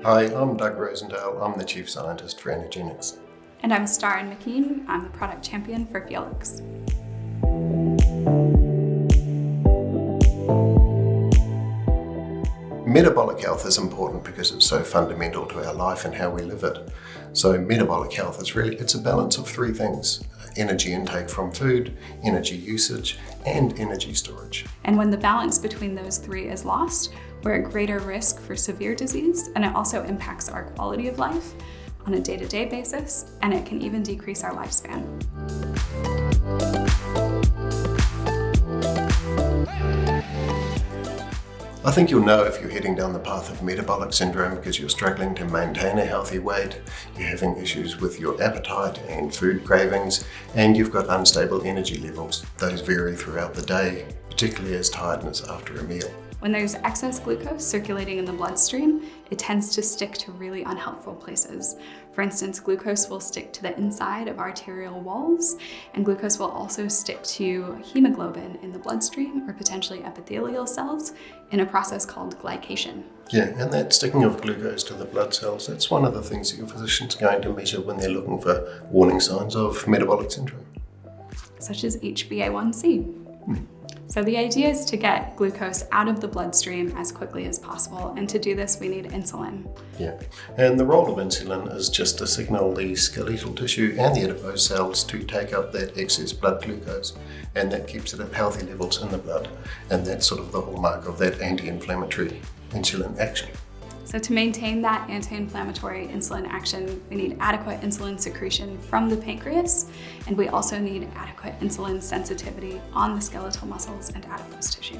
Hi, I'm Doug Rosendale. I'm the Chief Scientist for Energenics. And I'm Starrin McKean. I'm the Product Champion for Feiolix. Metabolic health is important because it's so fundamental to our life and how we live it. So metabolic health is it's a balance of three things: energy intake from food, energy usage, and energy storage. And when the balance between those three is lost, we're at greater risk for severe disease, and it also impacts our quality of life on a day-to-day basis, and it can even decrease our lifespan. I think you'll know if you're heading down the path of metabolic syndrome because you're struggling to maintain a healthy weight, you're having issues with your appetite and food cravings, and you've got unstable energy levels. Those vary throughout the day, particularly as tiredness after a meal. When there's excess glucose circulating in the bloodstream, it tends to stick to really unhelpful places. For instance, glucose will stick to the inside of arterial walls, and glucose will also stick to hemoglobin in the bloodstream or potentially epithelial cells in a process called glycation. Yeah, and that sticking of glucose to the blood cells, that's one of the things that your physician's going to measure when they're looking for warning signs of metabolic syndrome. Such as HbA1c. So the idea is to get glucose out of the bloodstream as quickly as possible, and to do this we need insulin. Yeah, and the role of insulin is just to signal the skeletal tissue and the adipose cells to take up that excess blood glucose, and that keeps it at healthy levels in the blood, and that's sort of the hallmark of that anti-inflammatory insulin action. So to maintain that anti-inflammatory insulin action, we need adequate insulin secretion from the pancreas, and we also need adequate insulin sensitivity on the skeletal muscles and adipose tissue.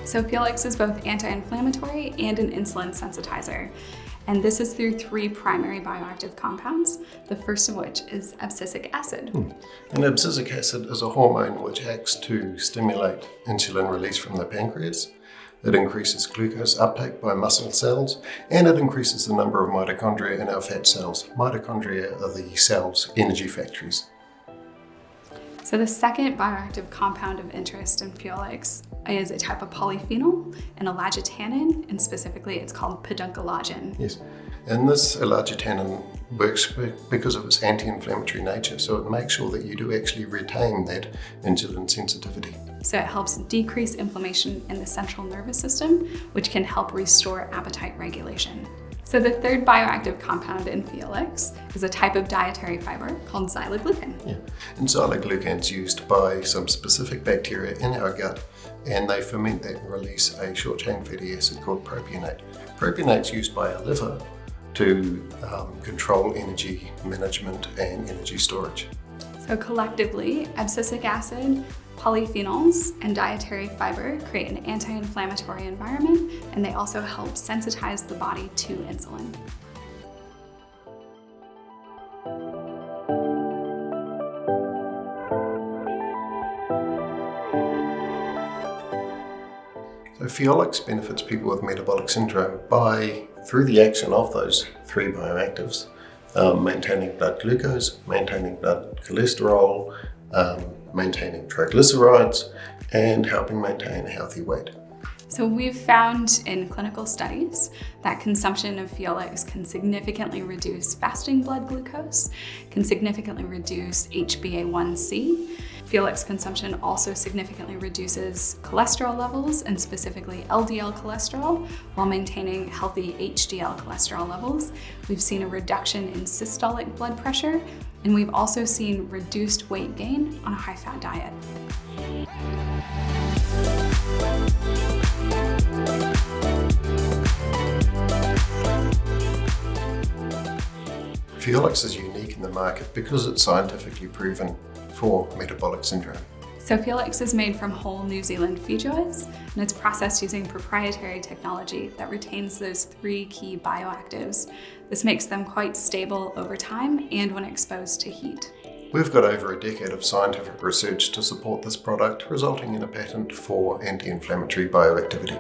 So Feiolix is both anti-inflammatory and an insulin sensitizer. And this is through three primary bioactive compounds, the first of which is abscisic acid. And abscisic acid is a hormone which acts to stimulate insulin release from the pancreas. It increases glucose uptake by muscle cells, and it increases the number of mitochondria in our fat cells. Mitochondria are the cell's energy factories. So the second bioactive compound of interest in Feiolix is a type of polyphenol, an elagitannin, and specifically it's called pedunculagen. Yes, and this elagitannin works because of its anti-inflammatory nature, so it makes sure that you do actually retain that insulin sensitivity. So it helps decrease inflammation in the central nervous system, which can help restore appetite regulation. So the third bioactive compound in Feiolix is a type of dietary fiber called xyloglucan. Yeah. And xyloglucan is used by some specific bacteria in our gut, and they ferment that and release a short-chain fatty acid called propionate. Propionate's used by our liver to control energy management and energy storage. So collectively, abscisic acid, polyphenols, and dietary fiber create an anti-inflammatory environment, and they also help sensitize the body to insulin. So Feiolix benefits people with metabolic syndrome through the action of those three bioactives, maintaining blood glucose, maintaining blood cholesterol, maintaining triglycerides, and helping maintain a healthy weight. So we've found in clinical studies that consumption of Feiolix can significantly reduce fasting blood glucose, can significantly reduce HbA1c. Feiolix consumption also significantly reduces cholesterol levels, and specifically LDL cholesterol, while maintaining healthy HDL cholesterol levels. We've seen a reduction in systolic blood pressure, and we've also seen reduced weight gain on a high-fat diet. Feiolix is unique in the market because it's scientifically proven for metabolic syndrome. So Feiolix is made from whole New Zealand Feijoas, and it's processed using proprietary technology that retains those three key bioactives. This makes them quite stable over time and when exposed to heat. We've got over a decade of scientific research to support this product, resulting in a patent for anti-inflammatory bioactivity.